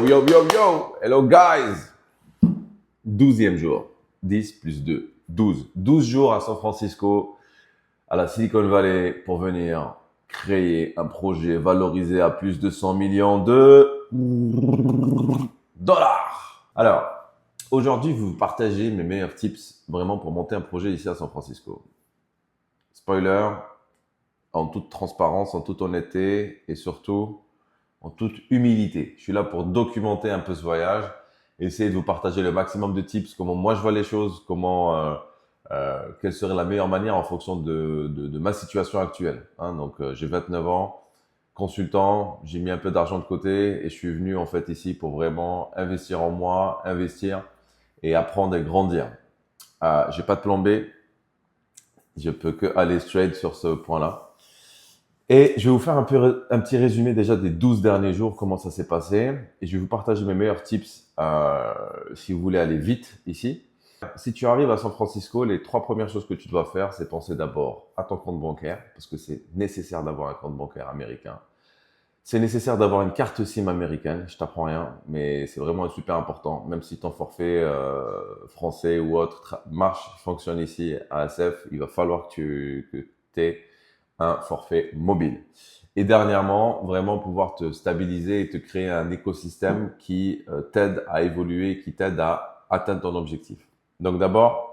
Yo, yo, yo! Hello, guys! 12e jour. 10 plus 2. 12. 12 jours à San Francisco, à la Silicon Valley, pour venir créer un projet valorisé à plus de 100 millions de dollars. Alors, aujourd'hui, je vais vous partager mes meilleurs tips vraiment pour monter un projet ici à San Francisco. Spoiler, en toute transparence, en toute honnêteté et surtout en toute humilité. Je suis là pour documenter un peu ce voyage, essayer de vous partager le maximum de tips, comment moi je vois les choses, quelle serait la meilleure manière en fonction de ma situation actuelle. Donc, j'ai 29 ans, consultant, j'ai mis un peu d'argent de côté et je suis venu en fait ici pour vraiment investir en moi, investir et apprendre et grandir. J'ai pas de plan B, je peux que aller straight sur ce point-là. Et je vais vous faire un petit résumé déjà des 12 derniers jours, comment ça s'est passé. Et je vais vous partager mes meilleurs tips si vous voulez aller vite ici. Si tu arrives à San Francisco, les 3 premières choses que tu dois faire, c'est penser d'abord à ton compte bancaire, parce que c'est nécessaire d'avoir un compte bancaire américain. C'est nécessaire d'avoir une carte SIM américaine, je t'apprends rien, mais c'est vraiment super important. Même si ton forfait français ou autre fonctionne ici à SF, il va falloir que tu aies un forfait mobile. Et dernièrement, vraiment pouvoir te stabiliser et te créer un écosystème qui t'aide à évoluer, qui t'aide à atteindre ton objectif. Donc d'abord,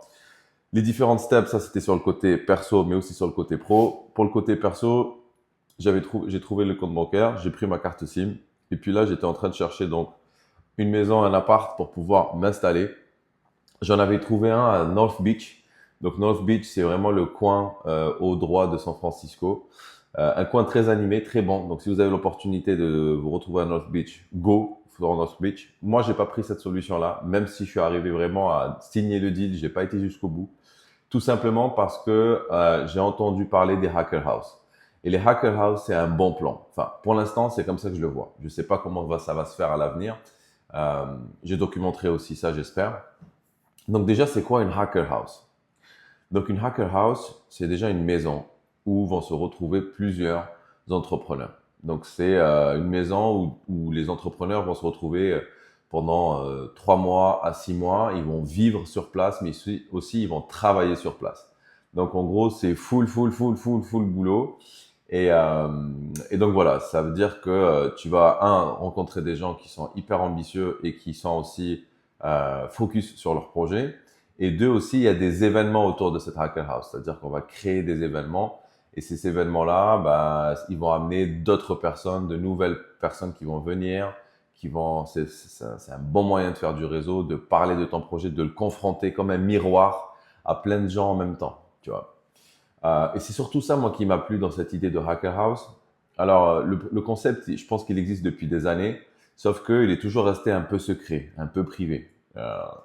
les différentes steps, ça c'était sur le côté perso, mais aussi sur le côté pro. Pour le côté perso, j'ai trouvé le compte bancaire, j'ai pris ma carte SIM, et puis là j'étais en train de chercher donc une maison, un appart pour pouvoir m'installer. J'en avais trouvé un à North Beach. Donc North Beach, c'est vraiment le coin au droit de San Francisco. Un coin très animé, très bon. Donc si vous avez l'opportunité de vous retrouver à North Beach, go for North Beach. Moi, j'ai pas pris cette solution-là, même si je suis arrivé vraiment à signer le deal, j'ai pas été jusqu'au bout. Tout simplement parce que j'ai entendu parler des Hacker House. Et les Hacker House, c'est un bon plan. Enfin, pour l'instant, c'est comme ça que je le vois. Je sais pas comment ça va se faire à l'avenir. Je documenterai aussi ça, j'espère. Donc déjà, c'est quoi une Hacker House? Donc une Hacker House, c'est déjà une maison où vont se retrouver plusieurs entrepreneurs. Donc c'est une maison où les entrepreneurs vont se retrouver pendant 3 mois à 6 mois. Ils vont vivre sur place, mais aussi ils vont travailler sur place. Donc en gros, c'est full boulot. Et donc voilà, ça veut dire que tu vas rencontrer des gens qui sont hyper ambitieux et qui sont aussi focus sur leur projet. Et 2 aussi, il y a des événements autour de cette Hacker House, c'est-à-dire qu'on va créer des événements et ces événements-là, bah, ils vont amener d'autres personnes, de nouvelles personnes qui vont venir, c'est un bon moyen de faire du réseau, de parler de ton projet, de le confronter comme un miroir à plein de gens en même temps, tu vois. Et c'est surtout ça, moi, qui m'a plu dans cette idée de Hacker House. Alors, le concept, je pense qu'il existe depuis des années, sauf qu'il est toujours resté un peu secret, un peu privé.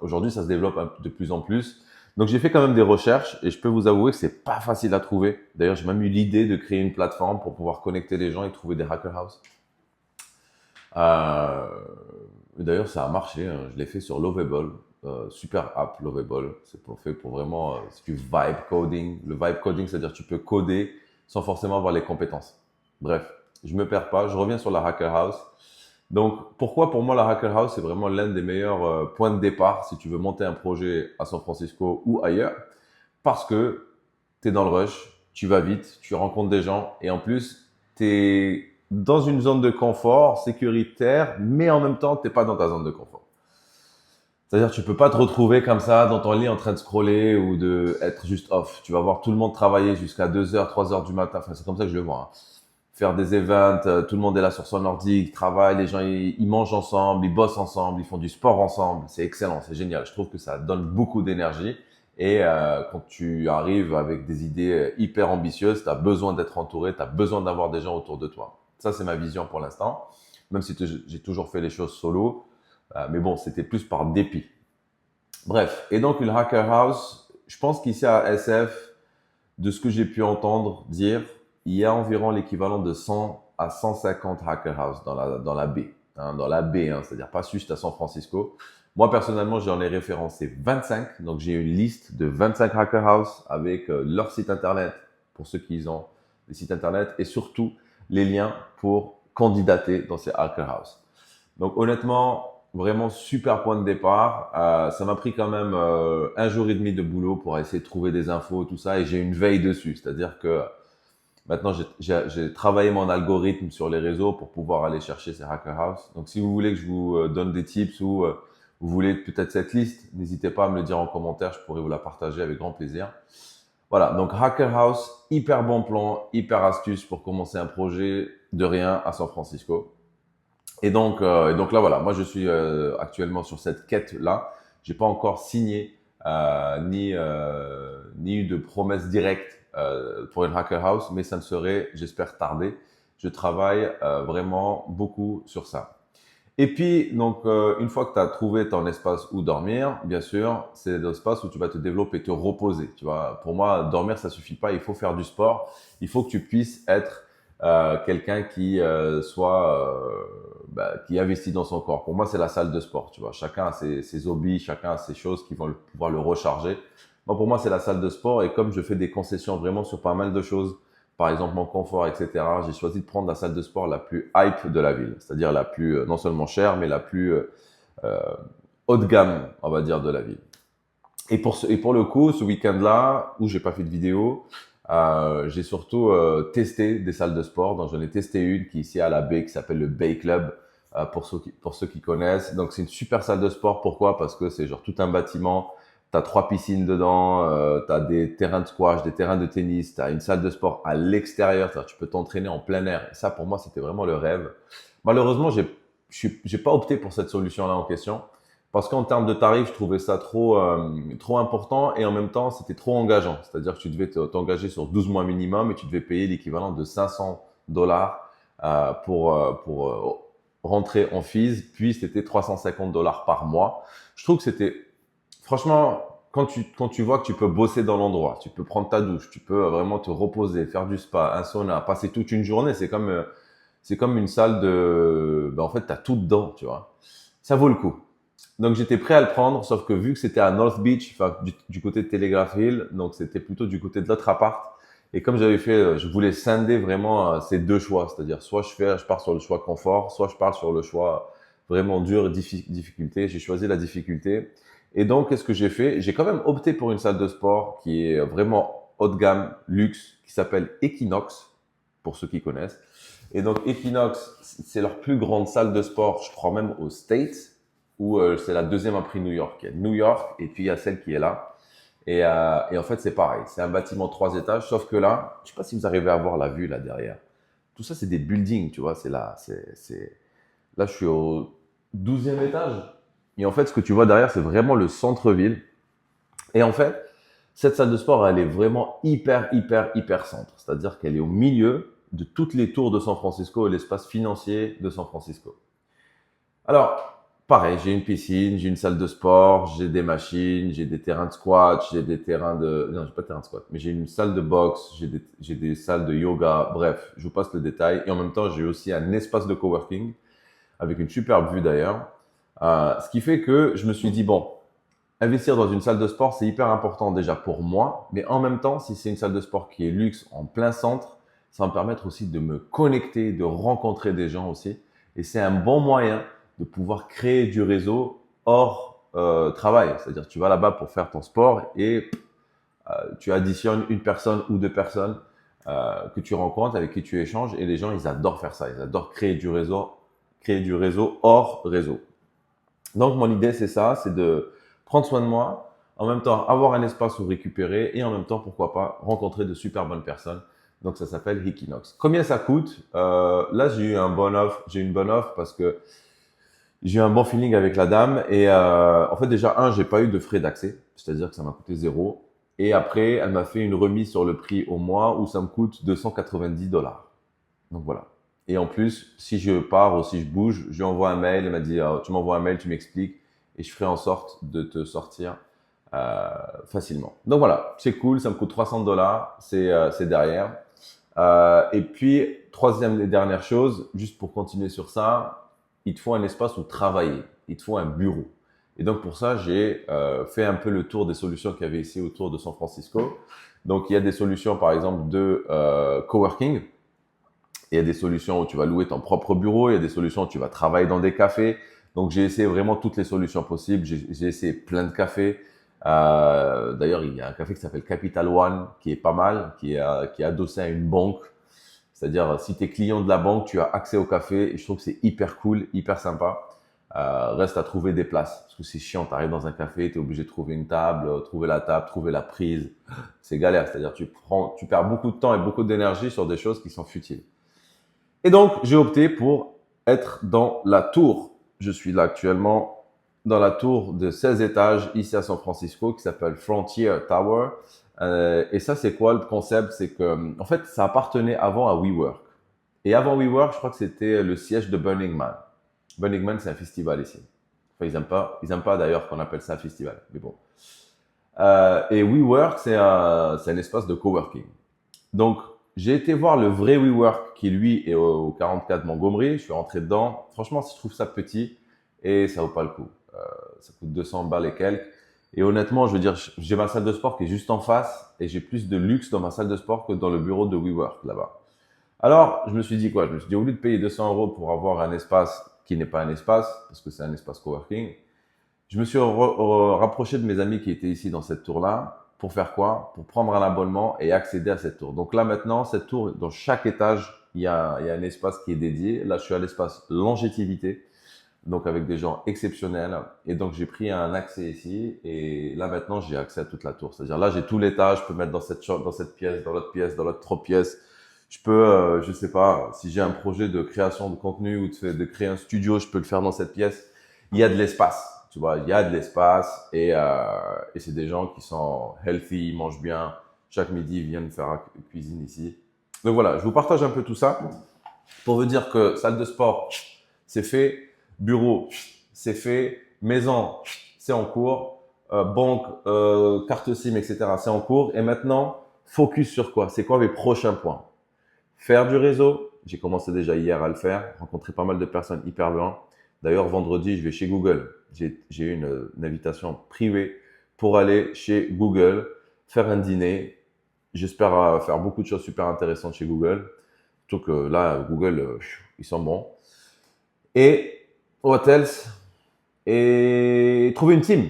Aujourd'hui, ça se développe de plus en plus. Donc, j'ai fait quand même des recherches et je peux vous avouer que c'est pas facile à trouver. D'ailleurs, j'ai même eu l'idée de créer une plateforme pour pouvoir connecter les gens et trouver des Hacker House. D'ailleurs, ça a marché. Je l'ai fait sur Lovable. Super app, Lovable. Fait pour vraiment c'est du vibe coding. Le vibe coding, c'est-à-dire que tu peux coder sans forcément avoir les compétences. Bref, je me perds pas. Je reviens sur la Hacker House. Donc, pourquoi pour moi la Hacker House, c'est vraiment l'un des meilleurs points de départ si tu veux monter un projet à San Francisco ou ailleurs? Parce que tu es dans le rush, tu vas vite, tu rencontres des gens et en plus, tu es dans une zone de confort sécuritaire, mais en même temps, tu n'es pas dans ta zone de confort. C'est-à-dire, tu peux pas te retrouver comme ça dans ton lit en train de scroller ou de être juste off. Tu vas voir tout le monde travailler jusqu'à 2h, 3h du matin. Enfin, c'est comme ça que je le vois. Faire des events, tout le monde est là sur son ordi, ils travaillent, les gens ils mangent ensemble, ils bossent ensemble, ils font du sport ensemble. C'est excellent, c'est génial. Je trouve que ça donne beaucoup d'énergie. Et quand tu arrives avec des idées hyper ambitieuses, tu as besoin d'être entouré, tu as besoin d'avoir des gens autour de toi. Ça, c'est ma vision pour l'instant, même si j'ai toujours fait les choses solo. Mais bon, c'était plus par dépit. Bref, et donc une Hacker House, je pense qu'ici à SF, de ce que j'ai pu entendre dire, il y a environ l'équivalent de 100 à 150 Hacker House dans la baie. Dans la baie, c'est-à-dire pas juste à San Francisco. Moi, personnellement, j'en ai référencé 25. Donc, j'ai une liste de 25 Hacker House avec leur site internet pour ceux qui ont des sites internet et surtout les liens pour candidater dans ces Hacker House. Donc honnêtement, vraiment super point de départ. Ça m'a pris quand même un jour et demi de boulot pour essayer de trouver des infos, tout ça, et j'ai une veille dessus. C'est-à-dire que maintenant, j'ai travaillé mon algorithme sur les réseaux pour pouvoir aller chercher ces Hacker House. Donc si vous voulez que je vous donne des tips ou vous voulez peut-être cette liste, n'hésitez pas à me le dire en commentaire, je pourrais vous la partager avec grand plaisir. Voilà, donc Hacker House, hyper bon plan, hyper astuce pour commencer un projet de rien à San Francisco. Et donc là, voilà, moi je suis actuellement sur cette quête-là. J'ai pas encore signé ni eu de promesse directe pour une Hacker House, mais ça ne serait, j'espère, tardé. Je travaille vraiment beaucoup sur ça. Et puis, donc, une fois que tu as trouvé ton espace où dormir, bien sûr, c'est l'espace où tu vas te développer, te reposer. Tu vois, pour moi, dormir, ça suffit pas. Il faut faire du sport. Il faut que tu puisses être quelqu'un qui qui investit dans son corps. Pour moi, c'est la salle de sport. Tu vois, chacun a ses hobbies, chacun a ses choses qui vont pouvoir le recharger. Moi, pour moi, c'est la salle de sport. Et comme je fais des concessions vraiment sur pas mal de choses, par exemple mon confort, etc., j'ai choisi de prendre la salle de sport la plus hype de la ville, c'est-à-dire la plus, non seulement chère, mais la plus euh, haut de gamme, on va dire, de la ville. Et pour le coup, ce week-end-là, où j'ai pas fait de vidéo, j'ai surtout testé des salles de sport. Donc, j'en ai testé une qui est ici à la baie, qui s'appelle le Bay Club, pour ceux qui connaissent. Donc, c'est une super salle de sport. Pourquoi? Parce que c'est genre tout un bâtiment. Tu as 3 piscines dedans, tu as des terrains de squash, des terrains de tennis, tu as une salle de sport à l'extérieur, tu peux t'entraîner en plein air. Et ça, pour moi, c'était vraiment le rêve. Malheureusement, j'ai pas opté pour cette solution-là en question. Parce qu'en termes de tarifs, je trouvais ça trop important et en même temps, c'était trop engageant. C'est-à-dire que tu devais t'engager sur 12 mois minimum et tu devais payer l'équivalent de $500 pour rentrer en fees. Puis, c'était $350 par mois. Je trouve que c'était, franchement, quand tu vois que tu peux bosser dans l'endroit, tu peux prendre ta douche, tu peux vraiment te reposer, faire du spa, un sauna, passer toute une journée, c'est comme une salle en fait, tu as tout dedans, tu vois. Ça vaut le coup. Donc j'étais prêt à le prendre, sauf que vu que c'était à North Beach, enfin du côté de Telegraph Hill, donc c'était plutôt du côté de l'autre appart. Et comme j'avais fait, je voulais scinder vraiment ces deux choix, c'est-à-dire soit je pars sur le choix confort, soit je pars sur le choix vraiment dur, difficulté. J'ai choisi la difficulté. Et donc qu'est-ce que j'ai fait? J'ai quand même opté pour une salle de sport qui est vraiment haut de gamme, luxe, qui s'appelle Equinox, pour ceux qui connaissent. Et donc Equinox, c'est leur plus grande salle de sport, je crois même aux States, où c'est la deuxième après New York. Il y a New York et puis il y a celle qui est là. Et en fait, c'est pareil. C'est un bâtiment 3 étages, sauf que là, je sais pas si vous arrivez à voir la vue là derrière. Tout ça, c'est des buildings, tu vois. C'est là, là, je suis au 12e étage. Et en fait, ce que tu vois derrière, c'est vraiment le centre-ville. Et en fait, cette salle de sport, elle est vraiment hyper centre. C'est-à-dire qu'elle est au milieu de toutes les tours de San Francisco et l'espace financier de San Francisco. Alors, pareil, j'ai une piscine, j'ai une salle de sport, j'ai des machines, j'ai des terrains de squat, j'ai des terrains de... Non, j'ai pas de terrain de squat, mais j'ai une salle de boxe, j'ai des salles de yoga, bref, je vous passe le détail. Et en même temps, j'ai aussi un espace de coworking, avec une superbe vue d'ailleurs. Ce qui fait que je me suis dit, bon, investir dans une salle de sport, c'est hyper important déjà pour moi, mais en même temps, si c'est une salle de sport qui est luxe en plein centre, ça va me permettre aussi de me connecter, de rencontrer des gens aussi. Et c'est un bon moyen de pouvoir créer du réseau hors travail. C'est-à-dire tu vas là-bas pour faire ton sport et tu additionnes une personne ou deux personnes que tu rencontres, avec qui tu échanges, et les gens, ils adorent faire ça. Ils adorent créer du réseau hors réseau. Donc, mon idée, c'est ça, c'est de prendre soin de moi, en même temps avoir un espace où récupérer et en même temps, pourquoi pas, rencontrer de super bonnes personnes. Donc, ça s'appelle Equinox. Combien ça coûte? Là, j'ai eu une bonne offre parce que j'ai eu un bon feeling avec la dame et en fait, déjà, j'ai pas eu de frais d'accès, c'est-à-dire que ça m'a coûté zéro. Et après, elle m'a fait une remise sur le prix au mois où ça me coûte $290. Donc voilà. Et en plus, si je pars ou si je bouge, je lui envoie un mail. Elle m'a dit, tu m'envoies un mail, tu m'expliques et je ferai en sorte de te sortir facilement. Donc voilà, c'est cool, ça me coûte $300, c'est derrière. Et puis, troisième et dernière chose, juste pour continuer sur ça, il te faut un espace où travailler, il te faut un bureau. Et donc pour ça, j'ai fait un peu le tour des solutions qu'il y avait ici autour de San Francisco. Donc il y a des solutions par exemple de coworking. Il y a des solutions où tu vas louer ton propre bureau, il y a des solutions où tu vas travailler dans des cafés. Donc, j'ai essayé vraiment toutes les solutions possibles. J'ai essayé plein de cafés. D'ailleurs, il y a un café qui s'appelle Capital One, qui est pas mal, qui est adossé à une banque. C'est-à-dire, si tu es client de la banque, tu as accès au café. Et je trouve que c'est hyper cool, hyper sympa. Reste à trouver des places. Parce que c'est chiant, tu arrives dans un café, tu es obligé de trouver une table, trouver la table, trouver la prise. C'est galère. C'est-à-dire, tu perds beaucoup de temps et beaucoup d'énergie sur des choses qui sont futiles. Et donc, j'ai opté pour être dans la tour. Je suis là actuellement dans la tour de 16 étages ici à San Francisco qui s'appelle Frontier Tower. Et ça, c'est quoi le concept? C'est que, en fait, ça appartenait avant à WeWork. Et avant WeWork, je crois que c'était le siège de Burning Man. Burning Man, c'est un festival ici. Enfin, ils aiment pas d'ailleurs qu'on appelle ça un festival. Mais bon. Et WeWork, c'est un espace de coworking. Donc, j'ai été voir le vrai WeWork qui, lui, est au 44 Montgomery. Je suis rentré dedans. Franchement, je trouve ça petit et ça vaut pas le coup. Ça coûte 200 balles et quelques. Et honnêtement, je veux dire, j'ai ma salle de sport qui est juste en face et j'ai plus de luxe dans ma salle de sport que dans le bureau de WeWork là-bas. Alors, je me suis dit quoi? Je me suis dit, au lieu de payer 200 € pour avoir un espace qui n'est pas un espace, parce que c'est un espace coworking, je me suis rapproché de mes amis qui étaient ici dans cette tour-là. Pour faire quoi? Pour prendre un abonnement et accéder à cette tour. Donc là maintenant, cette tour, dans chaque étage, il y a un espace qui est dédié. Là, je suis à l'espace longévité, donc avec des gens exceptionnels. Et donc j'ai pris un accès ici. Et là maintenant, j'ai accès à toute la tour. C'est-à-dire là, j'ai tout l'étage. Je peux mettre dans cette pièce, dans l'autre pièce, dans l'autre pièce. Je peux, je sais pas, si j'ai un projet de création de contenu ou de créer un studio, je peux le faire dans cette pièce. Il y a de l'espace. Tu vois, il y a de l'espace et c'est des gens qui sont healthy, ils mangent bien. Chaque midi, ils viennent faire la cuisine ici. Donc voilà, je vous partage un peu tout ça pour vous dire que salle de sport, c'est fait. Bureau, c'est fait. Maison, c'est en cours. Banque, carte SIM, etc., c'est en cours. Et maintenant, focus sur quoi? C'est quoi mes prochains points? Faire du réseau. J'ai commencé déjà hier à le faire. Rencontrer pas mal de personnes hyper bien. D'ailleurs, vendredi, je vais chez Google. J'ai eu une invitation privée pour aller chez Google, faire un dîner. J'espère faire beaucoup de choses super intéressantes chez Google. Surtout que là, Google, ils sont bons. Et what else? Et trouver une team.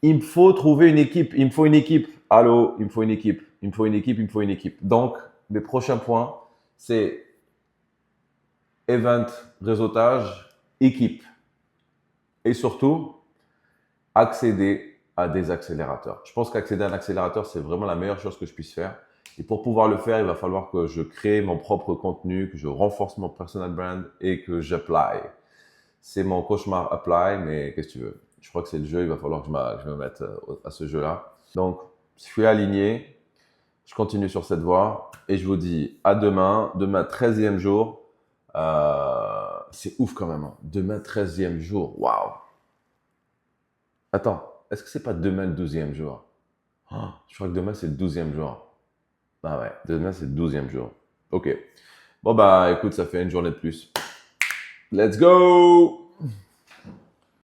Il me faut trouver une équipe. Il me faut une équipe. Allô, il me faut une équipe. Il me faut une équipe, il me faut une équipe. Donc, les prochains points, c'est event, réseautage, équipe. Et surtout, accéder à des accélérateurs. Je pense qu'accéder à un accélérateur, c'est vraiment la meilleure chose que je puisse faire. Et pour pouvoir le faire, il va falloir que je crée mon propre contenu, que je renforce mon personal brand et que j'apply. C'est mon cauchemar apply, mais qu'est-ce que tu veux? Je crois que c'est le jeu, il va falloir que je me mette à ce jeu-là. Donc, je suis aligné, je continue sur cette voie et je vous dis à demain, demain 13e jour. C'est ouf quand même, hein. Demain 13e jour, waouh! Attends, est-ce que c'est pas demain le 12e jour? Oh, je crois que demain c'est le 12e jour. Ah ouais, demain c'est le 12e jour. Ok. Bon bah écoute, ça fait une journée de plus. Let's go!